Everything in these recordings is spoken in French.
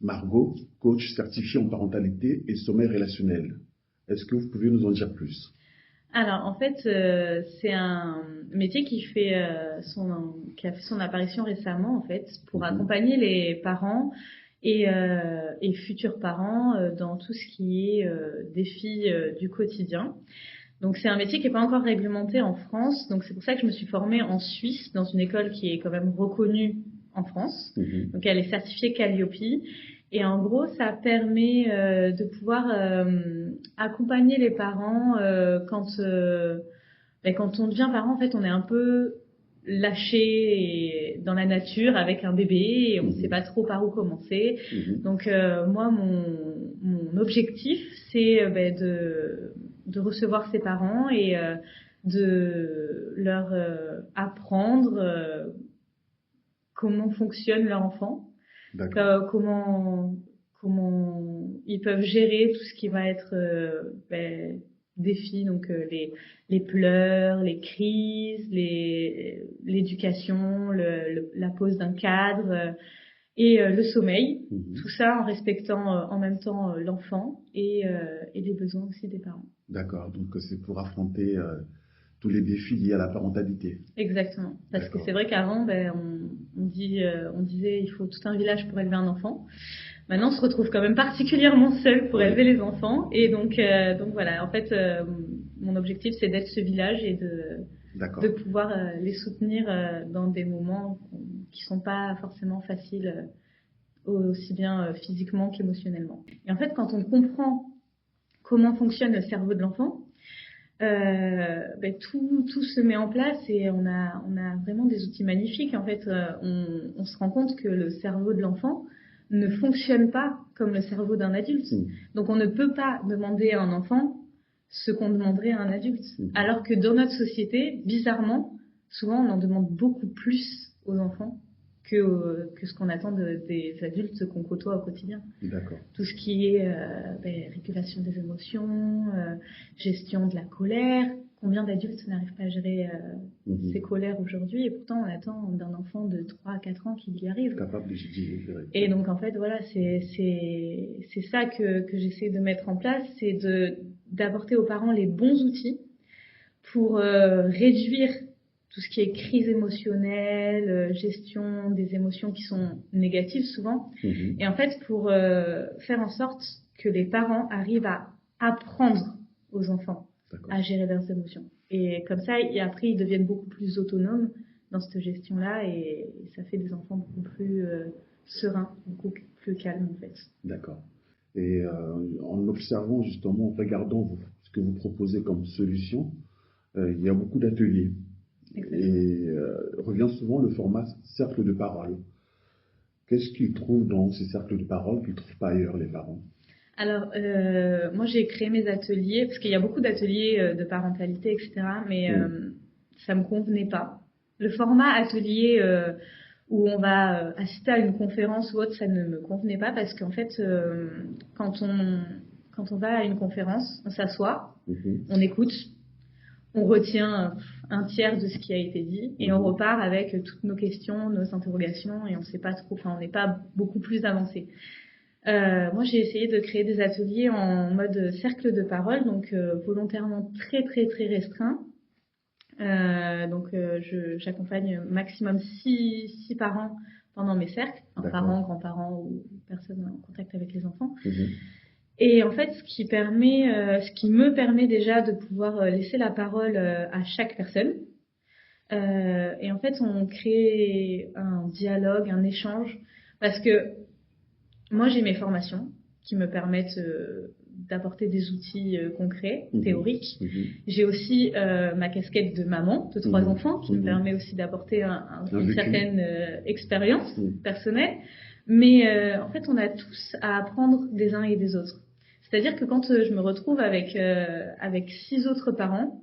Margot, coach certifié en parentalité et sommeil relationnel. Est-ce que vous pouvez nous en dire plus? Alors, en fait, c'est un métier qui a fait son apparition récemment, en fait, pour Mhm. accompagner les parents et futurs parents dans tout ce qui est défis du quotidien. Donc, c'est un métier qui n'est pas encore réglementé en France. Donc, c'est pour ça que je me suis formée en Suisse, dans une école qui est quand même reconnue en France. Mhm. Donc, elle est certifiée Calliope. Et en gros, ça permet de pouvoir accompagner les parents quand on devient parent. En fait, on est un peu lâché dans la nature avec un bébé et on ne sait Mhm. pas trop par où commencer. Mhm. Donc, moi, mon objectif, c'est de recevoir ces parents et de leur apprendre comment fonctionne leur enfant, D'accord. comment ils peuvent gérer tout ce qui va être défis, donc les pleurs, les crises, l'éducation, la pose d'un cadre et le sommeil. Mhm. Tout ça en respectant en même temps l'enfant et les besoins aussi des parents. D'accord. Donc, c'est pour affronter tous les défis liés à la parentalité. Exactement. Parce que D'accord. c'est vrai qu'avant, on disait il faut tout un village pour élever un enfant. Maintenant, on se retrouve quand même particulièrement seul pour élever Oui. les enfants. Et donc voilà, en fait, mon objectif, c'est d'être ce village et de D'accord. pouvoir les soutenir dans des moments qui sont pas forcément faciles, aussi bien physiquement qu'émotionnellement. Et en fait, quand on comprend comment fonctionne le cerveau de l'enfant, tout se met en place et on a vraiment des outils magnifiques. En fait, on se rend compte que le cerveau de l'enfant ne fonctionne pas comme le cerveau d'un adulte. Mhm. Donc on ne peut pas demander à un enfant ce qu'on demanderait à un adulte. Mhm. Alors que dans notre société, bizarrement, souvent on en demande beaucoup plus aux enfants que ce qu'on attend des adultes qu'on côtoie au quotidien. D'accord. Tout ce qui est régulation des émotions, gestion de la colère. Combien d'adultes n'arrivent pas à gérer Mhm. ces colères aujourd'hui, et pourtant on attend d'un enfant de 3 à 4 ans qu'il y arrive. Capable de gérer. Et donc en fait voilà, c'est ça que j'essaie de mettre en place, c'est d'apporter aux parents les bons outils pour réduire tout ce qui est crise émotionnelle, gestion des émotions qui sont négatives souvent, Mhm. et en fait pour faire en sorte que les parents arrivent à apprendre aux enfants D'accord. à gérer leurs émotions. Et comme ça, et après, ils deviennent beaucoup plus autonomes dans cette gestion-là, et ça fait des enfants beaucoup plus sereins, beaucoup plus calmes en fait. D'accord. Et en observant justement, en regardant ce que vous proposez comme solution, il y a beaucoup d'ateliers. Exactement. Et revient souvent le format cercle de parole. Qu'est-ce qu'ils trouvent dans ces cercles de parole qu'ils ne trouvent pas ailleurs, les parents? Alors, moi, j'ai créé mes ateliers, parce qu'il y a beaucoup d'ateliers de parentalité, etc., mais ça me convenait pas. Le format atelier où on va assister à une conférence ou autre, ça ne me convenait pas, parce qu'en fait, quand on va à une conférence, on s'assoit, Mhm. on écoute, on retient un tiers de ce qui a été dit, et on repart avec toutes nos questions, nos interrogations, et on sait pas trop, enfin, on n'est pas beaucoup plus avancé. Moi, j'ai essayé de créer des ateliers en mode cercle de parole, donc volontairement très très très restreint. J'accompagne maximum 6 parents pendant mes cercles, enfin, parents, grands-parents ou personnes en contact avec les enfants. Mhm. Et en fait, ce qui me permet déjà de pouvoir laisser la parole à chaque personne. Et en fait, on crée un dialogue, un échange, parce que moi, j'ai mes formations qui me permettent d'apporter des outils concrets, théoriques. J'ai aussi ma casquette de maman de 3 enfants qui me permet aussi d'apporter une certaine expérience personnelle. Mais en fait, on a tous à apprendre des uns et des autres. C'est-à-dire que quand je me retrouve avec 6 autres parents,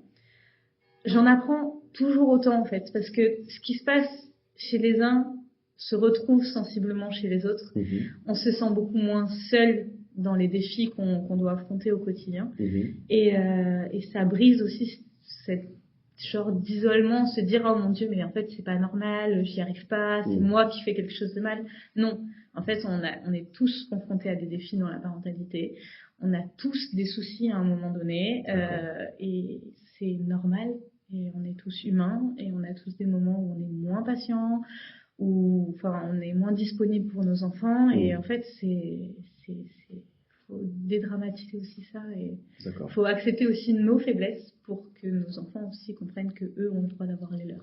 j'en apprends toujours autant en fait, parce que ce qui se passe chez les uns se retrouve sensiblement chez les autres. On se sent beaucoup moins seul dans les défis qu'on doit affronter au quotidien. Et ça brise aussi genre d'isolement, se dire oh mon Dieu, mais en fait c'est pas normal, j'y arrive pas, c'est moi qui fais quelque chose de mal. Non, en fait on est tous confrontés à des défis dans la parentalité. On a tous des soucis à un moment donné et c'est normal. Et on est tous humains et on a tous des moments où on est moins patient, où enfin on est moins disponible pour nos enfants et en fait faut dédramatiser aussi ça et faut accepter aussi nos faiblesses pour que nos enfants aussi comprennent que eux ont le droit d'avoir les leurs.